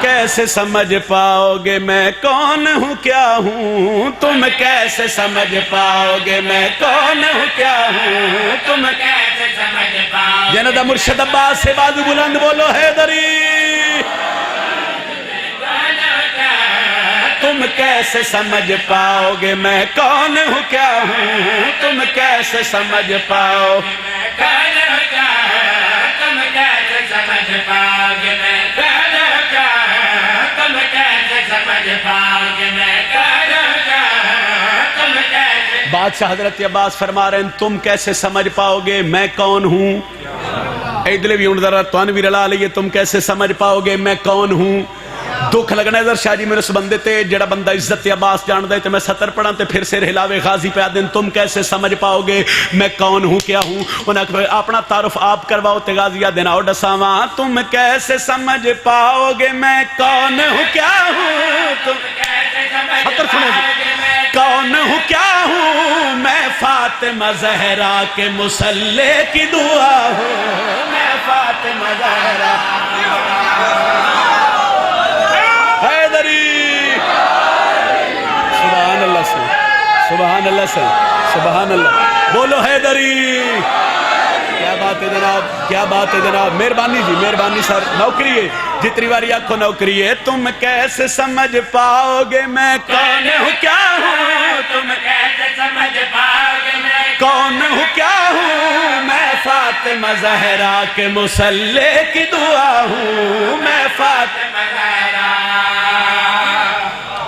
کیسے سمجھ پاؤ گے میں کون ہوں کیا ہوں، تم کیسے سمجھ پاؤ گے میں کون ہوں کیا ہوں، تم کیسے سمجھ پاؤ گے۔ جنید مرشد عباس سے بازو بلند بولو حیدری، تم کیسے سمجھ پاؤ گے میں کون ہوں کیا ہوں، تم کیسے سمجھ پاؤ گے میں کون ہوں کیا ہوں، تم کیسے سمجھ پاؤ گے میں کون ہوں کیا ہوں، تم کیسے سمجھ پاؤ گے میں کون ہوں کیا ہوں، تم کیسے۔ بادشاہ حضرت عباس فرما رہے ہیں تم کیسے سمجھ پاؤ گے میں کون ہوں۔ ایدلے بھی ذرا توان بھی رلا لئیے، تم کیسے سمجھ پاؤ گے میں کون ہوں۔ دکھ لگنا ہے در شاہ جی میرے اس بندے تے جڑا بندہ عزت عباس جان دے تے میں سطر پڑھاں تے پھر سر ہلاوے غازی پہ آدن تم کیسے سمجھ پاؤ گے میں کون ہوں کیا ہوں۔ انہیں اپنا تعارف آپ کرواؤ تے غازی آدن آؤ ڈساواں تم کیسے سمجھ پاؤ گے میں کون ہوں کیا ہوں، تم کیسے سمجھ پاؤ گے میں کون ہوں کیا ہوں، میں فاطمہ زہرا کے مصلی کی دعا ہوں، میں فاطمہ زہرا حیدری۔ سبحان اللہ سے، سبحان اللہ سے، سبحان اللہ، بولو حیدری۔ کیا بات ہے جناب، کیا بات ہے جناب، مہربانی جی، مہربانی سر، نوکری ہے جتنی باری آپ کو نوکری ہے۔ تم کیسے سمجھ پاؤ گے میں کون ہوں کیا ہوں، تم کیسے سمجھ پاؤ گے میں کون ہوں کیا ہوں، میں فاطمہ زہرا کے مصلی کی دعا ہوں، میں فاطمہ زہرا۔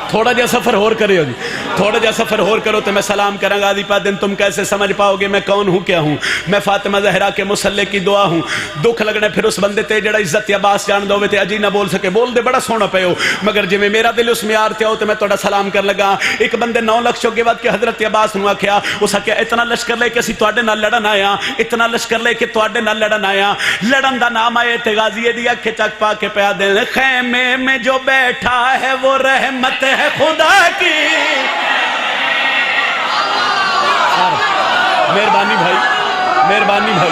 تھوڑا جا سفر ہور کرے ہو جی، تھوڑا جا سفر ہور کرو تو میں سلام کروں گا آدھی پا دن تم کیسے سمجھ پاؤ گے میں کون ہوں کیا ہوں، میں فاطمہ زہرا کے مصلی کی دعا ہوں۔ دکھ لگنے پھر اس بندے تے جڑا عزت عباس جان دو تے اجی نہ بول سکے، بول دے بڑا سونا پہ ہو مگر جی میں میرا دل اس میں آرتے ہو تو میں توڑا سلام کر لگا۔ ایک بندے 9 لکھ چوکے بعد کہ حضرت عباس نوا کیا اسا کیا اتنا لشکر لے کے اسی توڑے نہ لڑن آیا، اتنا لشکر لے کے توڑے نہ لڑن آیا، لڑن دا نام آئے تے غازی دی اکھے چک پا کے پیا دیں خیمے میں جو بیٹھا ہے وہ رحمت ہے خدا کی۔ مہربانی بھائی، مہربانی بھائی،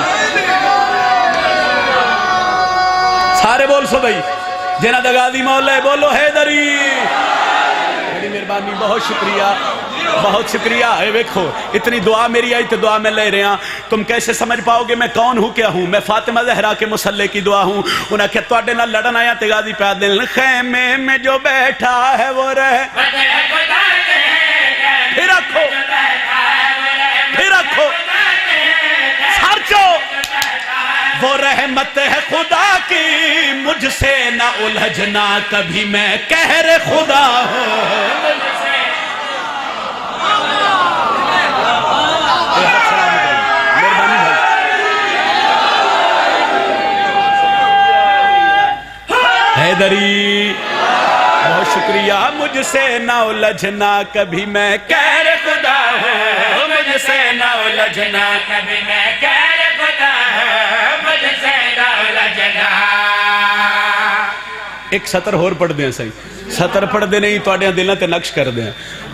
سارے بول سو بھائی، جنہ دا غازی مولا ہے بولو حیدری۔ میری مہربانی، بہت شکریہ، بہت شکریہ ہے۔ ویکھو اتنی دعا میری آئی تو دعا میں لے رہے ہیں تم کیسے سمجھ پاؤ گے میں کون ہوں کیا ہوں، میں فاطمہ زہرا کے مصلی کی دعا ہوں۔ انہیں کہ توڑے نہ لڑن آیا تے غازی پہ دل خیمے میں جو بیٹھا ہے وہ رحمت ہے خدا کی۔ پھر رکھو، پھر رکھو سارچو، وہ رحمت ہے خدا کی، مجھ سے نہ الجھنا کبھی میں قہر خدا ہوں۔ حیدری بہت شکریہ، مجھ سے نہ الجھنا کبھی میں قہر خدا ہوں، مجھ سے نہ الجھنا کبھی میں قہر خدا ہوں، مجھ سے نہ الجھنا۔ ایک سطر ہور پڑھ دیں صحیح، سطر پڑھ دے نہیں توڑیاں دلوں تے نقش کر دیں۔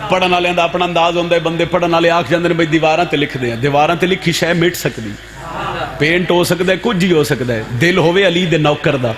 پڑھن والے دا اپنا انداز ہوندا ہے، بندے پڑھن والے آکھ جاندے نے بھئی دیواراں تے لکھ دیں، دیواراں تے لکھی شے مٹ سکدی، پینٹ ہو سکدا ہے، کچھ ہی ہو سکدا ہے، دل ہوے علی دے نوکر دا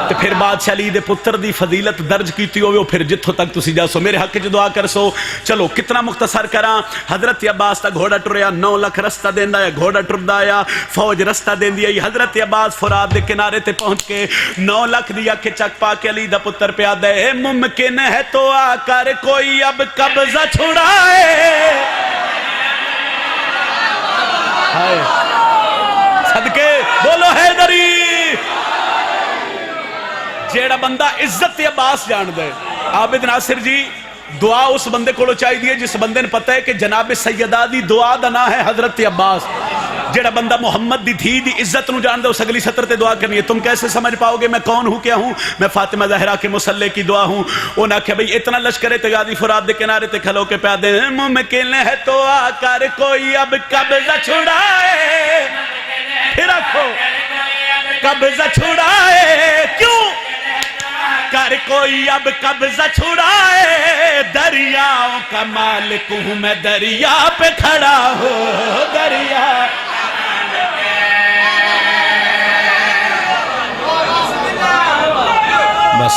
تے پھر بادشاہ علی دے پتر دی فضیلت درج کیتی ہوئے وہ پھر جتھوں تک تسی جا سو میرے حق جو دعا کر سو۔ چلو کتنا مختصر کراں، حضرت عباس تا گھوڑا ٹریا، 9 لکھ رستہ دیندا ہے، گھوڑا ٹردا آیا، فوج رستہ دیندی ہے، حضرت عباس فرات دے کنارے تے پہنچ کے 9 لکھ دی اکھ چک پا کے علی دا پتر پہ آدھے اے ممکن ہے تو آ کر کوئی اب قبضہ چھڑائے۔ ہائے صدقے بولو حیدری۔ جیڑا بندہ عزت عباس جان دے، عابد ناصر جی دعا اس بندے کو چاہی دیئے جس بندے نے پتہ ہے کہ جناب سیدہ دی دعا دا نا ہے حضرت عباس۔ جیڑا بندہ محمد دی تھی دی عزت نو جان دے اس اگلی سطر تے دعا کرنی ہے۔ تم کیسے سمجھ پاؤ گے میں کون ہوں کیا ہوں، میں فاطمہ زہرا کے مصلی کی دعا ہوں۔ انہاں کہ بھئی اتنا لشکر تے غازی فرات دے کنارے تے کھلو کے پیا دے ممکن ہے تو آ کر کوئی اب قبضہ چھڑائے۔ پھر رکھو قبضہ چھڑائے، کیوں کر کوئی اب قبضہ چھڑائے، دریاؤں کا مالک ہوں میں دریا پہ کھڑا ہوں، دریا۔ بس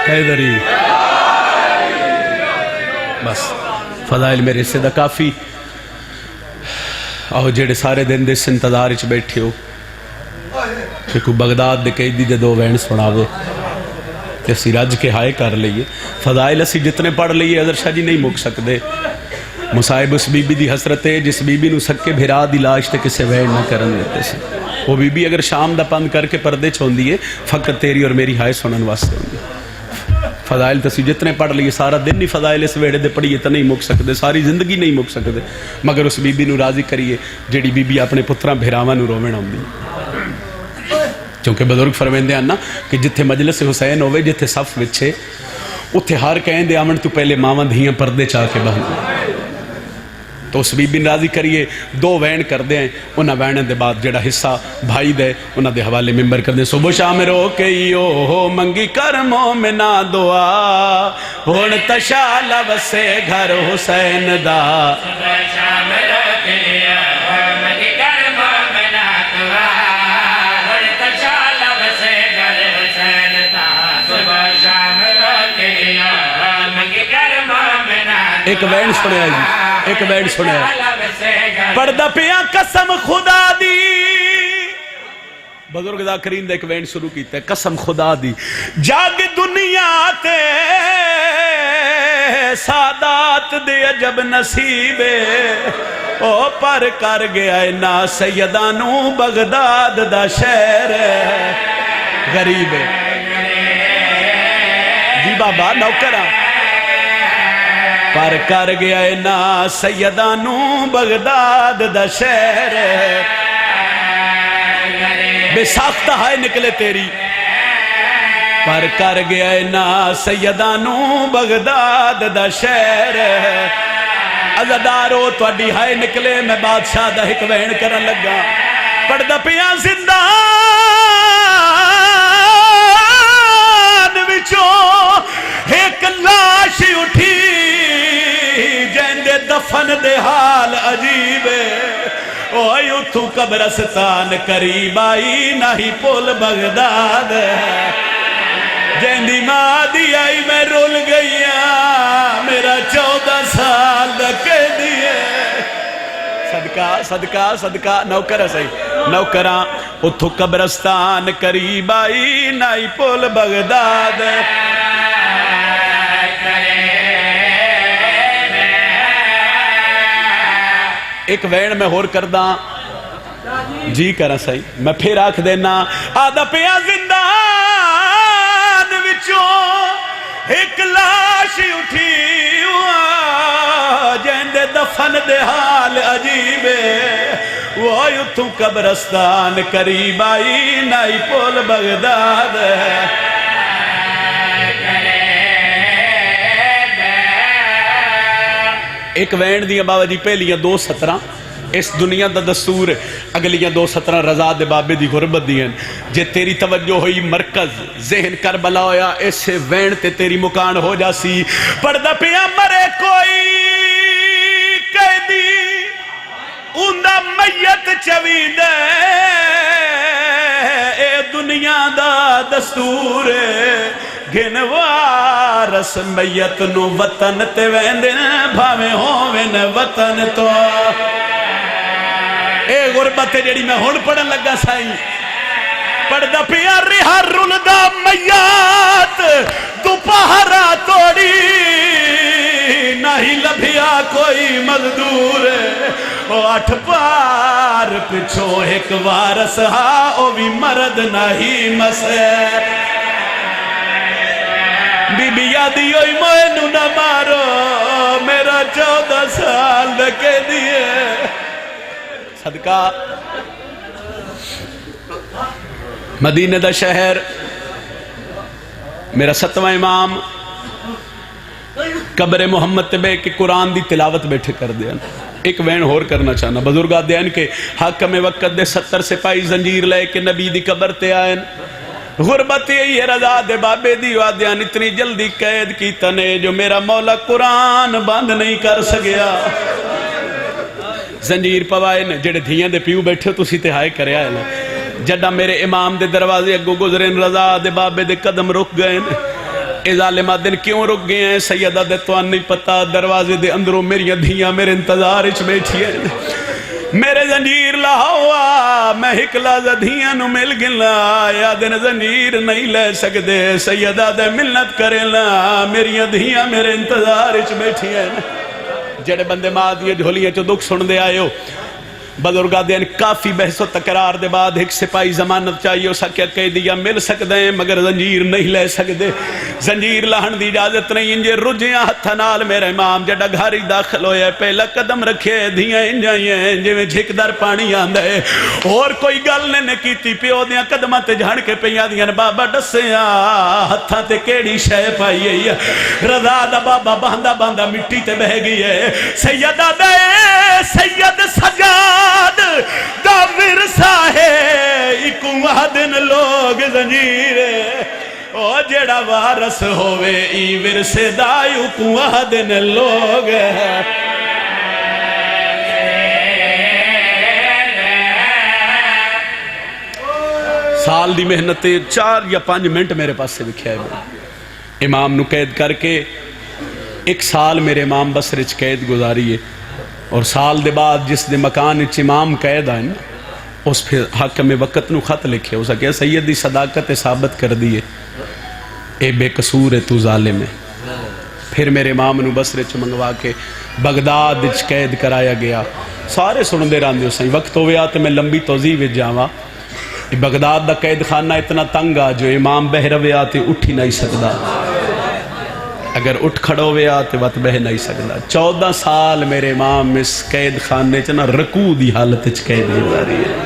حیدری بس فضائل میرے سے دا کافی. آؤ جڑے سارے دن دس انتظار چ بیٹھے ہو کہ کوئی بغداد دے قیدی دے دو وین سناوے تے اسی رج کے ہائے کر لئیے. فضائل اسی جتنے پڑھ لئیے حضرت شاہ جی نہیں مک سکتے. مصائب اس بی بی دی حسرت ہے جس بی بی نو سکے بھرا دی لاش تے کسے وین نہ کرن دیتے سے. وہ بی بی اگر شام دا پند کر کے پردے چھون دیئے فقط تیری اور میری ہائے سنن واسطے ہوں گے. فضائل تسی جتنے پڑھ لیے سارا دن نہیں فضائل اس ویڑے دے پڑھیے تو نہیں مک سکتے. ساری زندگی نہیں مک سکتے مگر اس بی بی نو راضی کریے جیڑی بی بی اپنے پتراں بھراواں نو روویں آوندی. کیونکہ بزرگ فرمیندے ہیں نا کہ جتھے مجلس حسین ہوئے جتھے صف وچھے اتھے ہر کہیں دے آمن تو پہلے ماواں دھیاں پردے چاہ کے بہن. تو اس بی بی راضی کریے دو وین کر دیں انہاں وینن دے بعد جڑا حصہ بھائی دے انہاں دے حوالے ممبر کر دیں. صبح شام رو کے ہو منگی کر مومنا دعا ہون تشال وسے گھر حسین دا. صبح شام رو کے ہو منگی کر مومنا دعا ہون تشال وسے گھر حسین دا. صبح شام رو کے ہو منگی کر مومنا. ایک وین سنیا جی ایک بیڈ سنے پردہ پیا قسم خدا دی. بزرگ ذاکرین دے ایک وینڈ شروع کیتا ہے قسم خدا دی جاگ دنیا تے سادات دے عجب نصیبے او پر کر گیا نا سیدانو بغداد دا شہر غریب جی بابا نوکرہ پر کر گیا نا سیدانو بغداد دا شہر بے ساختہ ہائے نکلے تیری. پر کر گیا نا سیدانو بغداد دا شہر عزدارو توڑی ہائے نکلے میں بادشاہ دا ایک وین کرن لگا. پڑھدا پیا زندان وچوں ایک لاش اٹھی جیندے دفن دے حال عجیبے اوہ اتھو قبرستان قریب آئی نہی پول بغداد جیندی ماں دی آئی میں رول گئیاں میرا 14 سال دکے دیئے. صدقہ صدقہ صدقہ نوکر ہے صحیح نوکراں اتھو قبرستان قریب آئی نہی پول بغداد. ایک وین میں ہور کردہ جی کرا سہی میں پھر آکھ دینا آدھا پیا زندان وچوں ایک لاش اٹھی جیندے دفن دے حال عجیبے وہ اتھو قبرستان قریب آئی نائی پول بغداد. ایک وین دیا بابا جی پہلیاں 2 سطرہ اس دنیا دا دستور اگلیاں 2 سطرہ رضا دے بابے دی غربت دیا جے تیری توجہ ہوئی مرکز ذہن کربلا ہویا ایسے وین تے تیری مکان ہو جاسی. پردہ پیا مرے کوئی قیدی اندہ میت چوید اے دنیا دا دستور گھنوارس میت نو وطن تے ویندن بھاویں ہوویں وطن تو. اے غربت جڑی میں ہن پڑھن لگا سائیں پڑھدا پیا رہا رلدا میات دوپہرا توڑی نہیں لبھیا کوئی مزدور او 8 پار پچھو ایک وارس ہا او بھی مرد نہیں مسے. بی بی یادی ہوئی مینو نہ مارو میرا 14 سال دکے دیئے. صدقہ مدینہ دا شہر میرا 7واں امام قبر محمد تبے کے قرآن دی تلاوت بیٹھے کر دیا. ایک وین ہور کرنا چاہنا بزرگاں دین کے حاکم وقت دے 70 سپاہی زنجیر لے کے نبی دی قبر تے آئین. غربت یہ رضا دے بابے دی وادیان اتنی جلدی قید کی تنے جو میرا مولا قرآن بند نہیں کر سکیا. زنجیر پوائے نے جڑے دھیاں دے پیو بیٹھے تو سی تے ہائے کرے آئے جڈا میرے امام دے دروازے اگو گزرے رضا دے بابے دے قدم رک گئے اے ظالمہ دن کیوں رک گئے ہیں سیدہ دے تو نہیں پتا دروازے دے اندروں میری دھیاں میرے انتظار اچ بیٹھی ہیں میرے زنجیر لاہوا میں ایک لحظہ دھیاں نو مل گلا یا دن زنجیر نہیں لے سکتے سیدہ دے ملت کرے لا میری دھیاں میرے انتظار اچ بیٹھی ہیں جڑے بندے ماں دیئے جھولیے چو دکھ سن دے آئے ہو بزرگاں دین کافی بحث و تقرار دے بعد ایک سپاہی ضمانت چاہیے اسا کیا کہہ دیا مل سکتے ہیں مگر زنجیر نہیں لے سکتے زنجیر لاہن دی اجازت نہیں انجے رجیاں ہتھا نال میرے امام جڑا گھاری داخل ہویا پہلا قدم رکھے دھیاں انجائیں ہیں جو جھک در پانی آندہ ہے اور کوئی گل نے کیتی پیو دیاں قدمہ تے جھڑ کے پیاں دیاں بابا ڈسیاں ہتھا تے کیڑی شے پائی ہے رضا دا بابا باندھا باندھا مٹی تے بہ گئی ہے سیدہ دے سید سجاد دا ورثہ ہے ایکوں وحدن لوگ زنجیر او جڑا وارث ہووے ای ورثے دا ایکوں وحدن لوگ سال دی محنت 4 یا 5 منٹ میرے پاس سے بکھیا ہے امام نو قید کر کے 1 سال میرے امام بصرے چ قید گزاری ہے اور سال دے بعد جس دے مکان اچ امام قید آئے اس پھر حاکم وقت نو خط لکھے اسا کہا سیدی صداقت ثابت کر دیئے اے بے قصور ہے تو ظالم ہے پھر میرے امام نو بصرے چ منگوا کے بغداد اچ قید کرایا گیا سارے سن دے راندے اسا وقت ہوئے آتے میں لمبی توضیح وچ جاواں بغداد دا قید خانہ اتنا تنگ آ جو امام بہ روے آتے اٹھ ہی نہیں سکدا اگر اٹھ کھڑو ہوئے آتے وقت بہ نہیں سکدا 14 سال میرے امام اس قید خانے چنا رکوع دی حالت اچ قید گزاری ہے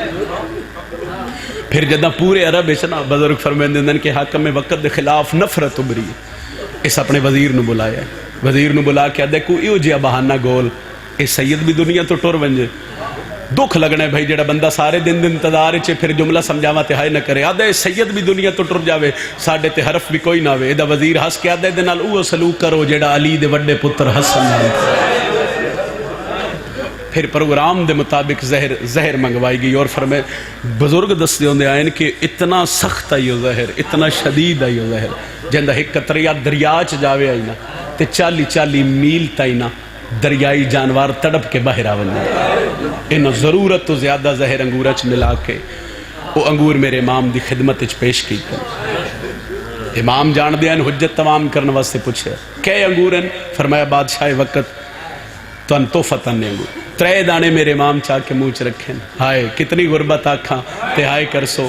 پھر جدہ پورے عرب چنا بزرگ فرمائندے دن کے حاکم وقت دے خلاف نفرت ابری اس اپنے وزیر نو بلایا وزیر نو بلا کے دیکھو ایو جیا بہانہ گول اے سید بھی دنیا تو ٹور ونجے دکھ لگنے بھائی جڑا بندہ سارے دن انتظار چھے پھر جملہ سمجھاوا تے ہائے نہ کرے آدھے سید بھی دنیا تو ٹر جاوے ساڑھے تے حرف بھی کوئی نہ ہوئے ایدہ وزیر ہس کے آدھے دے نال اوہ سلوک کرو جڑا علی دے وڈے پتر حسن نال پھر پروگرام دے مطابق زہر منگوائی گئی اور فرمائے بزرگ دستے ہوندے آئین کہ اتنا سخت آئیو زہر اتنا شدید آئیو زہر جندہ ایک قطریہ دریاچ جاوے آئینا تے 40 میل تائینا دریائی جانوار تڑپ کے باہر آوندے انہوں ضرورت تو زیادہ زہر انگورہ چ ملا کے وہ انگور میرے امام دی خدمت اچ پیش کی امام جان دیا ان حجت تمام کرنے واسطے پوچھے کئے انگورن فرمایا بادشاہ وقت تو ان توفتن نے انگور 3 دانے میرے امام چاہ کے موچ رکھیں ہائے کتنی غربت آکھاں تے ہائے کرسو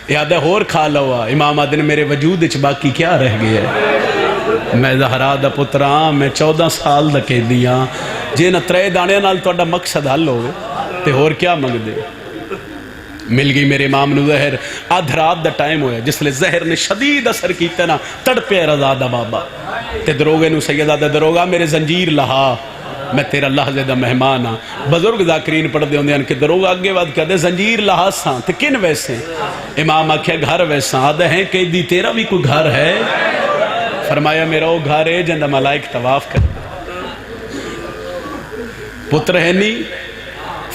یادہ ہور کھا لوا امام آدن میرے وجود اچ باقی کیا رہ گیا ہے میں زہرا دا پتران میں 14 سال دا کہہ دیا جے نہ 3 دانے نال تو اڈا مقصد حل ہوئے تے اور کیا مانگ دے مل گئی میرے امام نو زہر آدھ رات دا ٹائم ہویا جس لئے زہر نے شدید اثر کیتا نا تڑپے رضا دا بابا تے دروگے نو سیدہ دا دروگا میرے زنجیر لہا میں تیرا لحظے دا مہمان ہاں بزرگ ذاکرین پڑھ دے ہوندے ہیں کہ دروگا آگے بات کہا دے زنجیر لہا ساں تے کن ویسے امام آکھیا گھر ویساں آدھے ہیں کہ دی تیرا بھی کوئی گھر ہے فرمایا میرا وہ گھر ہے جندہ ملائک طواف کر پتر ہے نہیں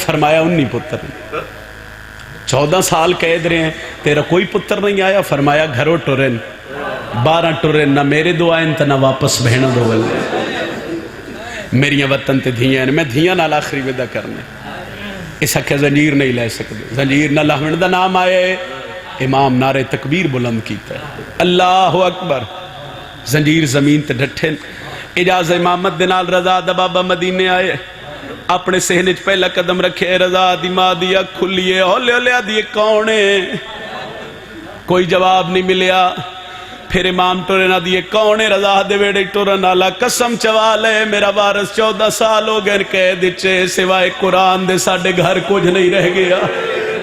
فرمایا 19 پتر ہیں 14 سال قید رہے ہیں تیرا کوئی پتر نہیں آیا فرمایا گھروں ٹورن 12 ٹورن نہ میرے دو آئیں تا نہ واپس بہنوں دو ولے میریاں وطن تے دھیاں میں دھیاں نال آخری ودا کرنے اس حقیقہ زنجیر نہیں لے سکتے زنجیر نہ لہمن دا نام آئے امام نعرہ تکبیر بلند کیتا ہے اللہ اکبر زنجیر زمین تے ڈھٹھے اجاز امامت دنال رضا دا بابا مدینے آئے اپنے سہنج پہلا قدم رکھے رضا دی ماں دیا کھلیے ہولے ہولے دیئے کونے کوئی جواب نہیں ملیا پھر امام ٹورے نہ دیئے کونے رضا دے ویڑے ٹورے نالا قسم چوالے میرا وارث 14 سال ہو گئے قید چے سوائے قرآن دے ساڑھے گھر کچھ نہیں رہ گیا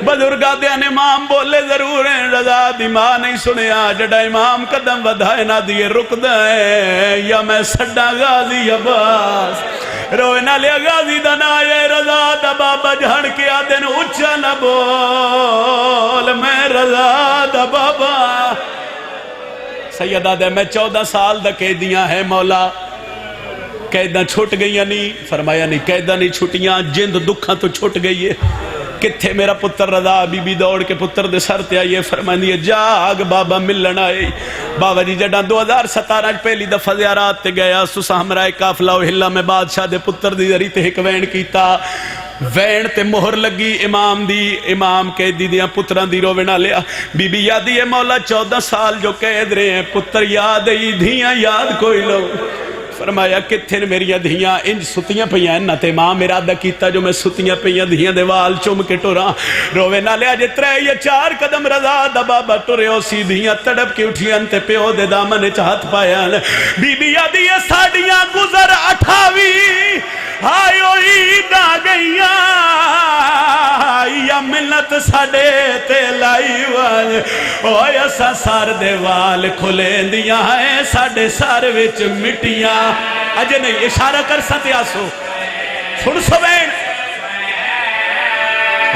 بزرگاں دے امام بولے ضرور ہیں رضا دی ماں نہیں سنیا جڑا امام قدم ودھائے نہ دیئے رک دائیں یا میں سڈا غازی عباس روئے نہ لیا غازی دا نائے رضا دا بابا جھڑ کے آدن اچھا نہ بول میں رضا دا بابا سیدہ دے میں 14 سال دا قیدیاں ہے مولا قیداں چھوٹ گئیاں نہیں فرمایا نہیں قیداں نہیں چھوٹیاں جند دکھاں تو چھوٹ گئی ہے کتھے میرا پتر رضا؟ بی بی دوڑ کے پتر دے سر تے آئیے، فرمائیں دیئے جاگ بابا ملن آئے۔ بابا جی جڑا 2017 پہلی دفعہ زیارات تے گیا، سسا ہمراہ کافلہ و ہلا میں بادشاہ دے پتر دی ذریعے تے ایک وین کیتا، وین تے مہر لگی امام دی، امام قید دیاں پتران دی روے نہ لیا۔ بی بی یادی ہے مولا 14 سال جو قید رہے ہیں، پتر یاد ہی دھیاں یاد کوئی لو۔ فرمایا کتھے نے میری دھیاں انج ستیاں پہیاں نہ تے ماں میرا دا کیتا جو میں ستیاں پہیاں دھیاں دے وال چوم کے ٹوراں، روے نہ لیا جے 3 یا 4 قدم رضا دا بابا ٹورے ہو سی دھیاں تڑپ کے اٹھیاں تے پیو دے دامن چاہت پایا۔ بی بی یادی ہے ساڑیاں گزر 28 آئیو عید آ گئیاں یا ملت ساڑے تے لائی وال، اوہ ایسا سار دے وال کھلیں دیاں ہیں ساڑے سار وچ مٹیاں۔ اجے نہیں اشارہ کر ستے آسو سن سو بین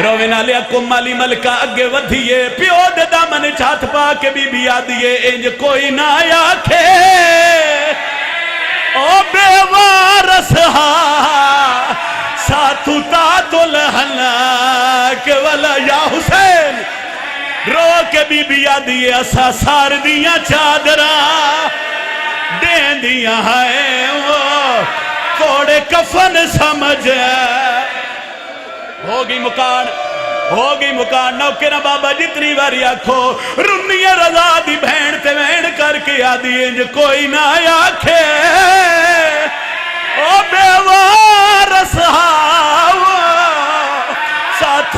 روے نہ لیا کم علی ملکہ اگے ودھیے، پیو دے دامن چاہت پا کے بی بی آدھیے انج کوئی نہ آکھے او بے وارس ہاں ساتھو تاتو لہناک والا یا حسین۔ رو کے بی بی آدھیے اسا سار دیاں چادرہ دین دیاں ہیں وہ توڑے کفن سمجھ ہوگی مکان نوکرہ بابا جتنی باری آکھو رمی رضا دی بہن تے بہن کر کے آدھی انج کوئی نہ آکھے او بے وارس ہاں ساتھ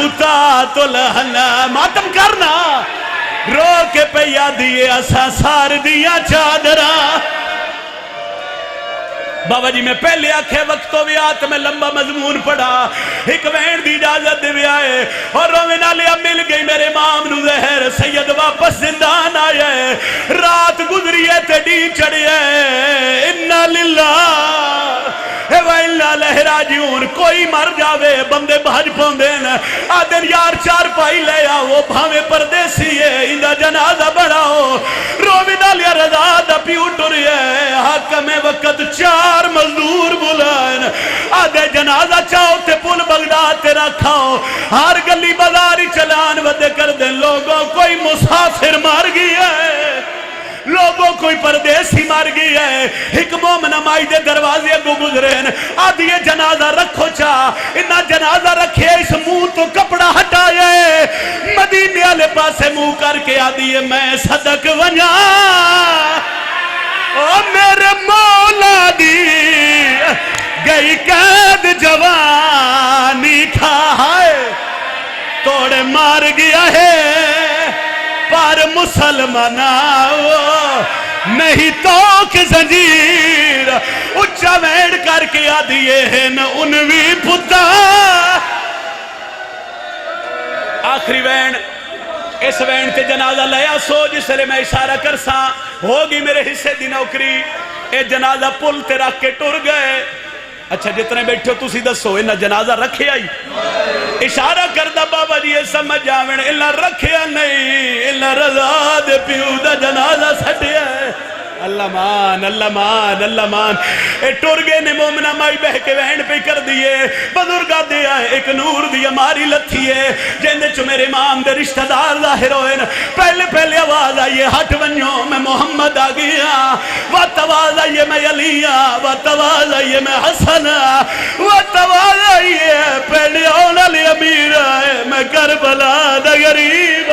تو لہنا ماتم کرنا رو کے پیا دیئے اسا سار دیا چادرہ۔ بابا جی میں پہلے آکھے وقتوں ویات میں لمبا مضمون پڑھا، ایک وین دی اجازت دے آئے اور روینا لیا مل گئی میرے امام نو زہر سید واپس زندان آئے، رات گزریے تے ڈی چڑھئے انہا للہ وَإِلَّا لَهْرَاجِعُونَ کوئی مر جاوے بندے بھاج پوندین آدھن یار چار پائی لے آؤ بھامے پردیسی ہے اندہ جنازہ بڑھاؤ روینا لیا رضا دا پیو ٹوری ہے حاکم وقت 4 مزدور بلائن آدھے جنازہ چاہو تے پل بغداد تے رکھاؤ ہر گلی بازاری چلان ودے کر دیں لوگوں کوئی مسافر مار گیا ہے لوگوں کوئی پردیسی مار گئی ہے ایک مومن مائی دے دروازے کو گزرین آدھی جنازہ رکھو چاہ انہا جنازہ رکھے اس منہ تو کپڑا ہٹائے مدینے والے پاسے منہ کر کے آدھی میں صدق ونیا او میرے مولا دی گئی قید جوانی کھائے توڑے مار گیا ہے پر مسلمان نہیں توک زنجیر اچھا ویڑ کر کے آدھیے ہیں انوی پتا آخری وین اس وین تے جنازہ لیا سو جس لئے میں اشارہ کر سا ہوگی میرے حصے دی نوکری اے جنازہ پل تے رکھ کے ٹر گئے اچھا جتنے بیٹھے ہو تُسی دسو انہا جنازہ رکھے آئی اشارہ کردہ بابا جی سمجھ جاوین انہا رکھے نہیں انہا رضا دے پیو دا جنازہ سٹے ہے اللہ مان اللہ مان اللہ مان اے ٹور گئے نے مومنہ مائی بہ کے وین پہ کر دیئے بزرگا دیا ہے ایک نور دیا ماری لتھی ہے جیندے چو میرے امام دے رشتہ دار ظاہر ہوئے پہلے آواز آئیے ہٹ ونیو میں محمد آگیا وقت آواز آئیے میں علیہ وقت آواز آئیے میں حسن وقت آواز آئیے پہلے اولا لی امیر آئے میں کربلا دا غریب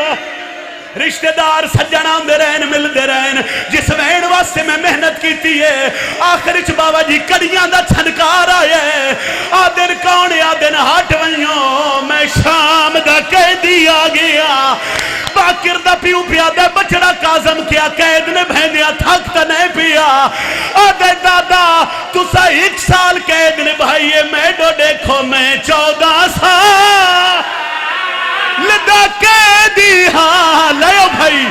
رشتہ دار سجنہ دے رہن مل دے رہن جس وین واسطے میں محنت کیتی ہے آخر اچھ بابا جی کڑیاں دا چھنکار آئے آدن کون آدن ہٹ ونیو میں شام دا قیدی آگیا باکر دا پیو پیا دے بچڑا کازم کیا قید نے بہنیا تھک تا نہیں پیا آدھے دادا تُسا 1 سال قید نے بھائیے میں ڈو دیکھو میں 14 سال لدہ قیدی ہاں لیو بھائی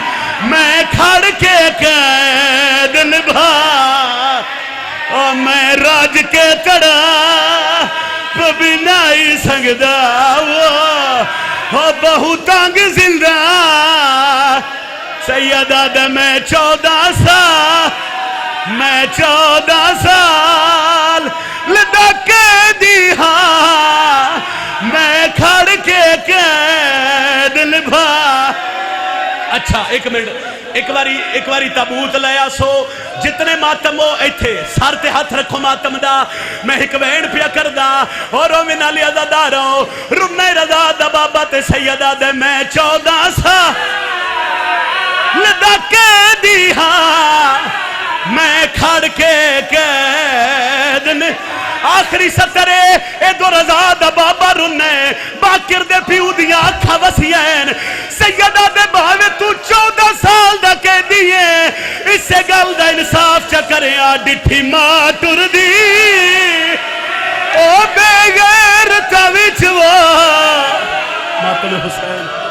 میں کھڑ کے قید نبھا اور میں راج کے تڑا پبینائی سنگدہ اور بہت تانگ زندہ سیدہ دا میں 14 سال لدہ قیدی ہاں میں کھڑ کے ایک منٹ ایک باری تابوت لیا سو جتنے ماتم ہو ایتھے سر تے ہاتھ رکھو ماتم دا میں ایک وین پیا کر دا اور من علی عزاداروں رنے رضا دا بابا تے سیدہ دے میں 14 سال لدہ کے دیہا میں کھڑ کے قید نے آخری سترے اے دو رضا دا بابا رنے باکر دے پیو دیا آکھا وسیعین سیدہ دے باوے تو 14 سال دا کہہ دیئے اس سے گل دا انصاف چکرے آ ڈٹھی ماں ٹر دی او بے غیر تاوچ وہ ماتم حسین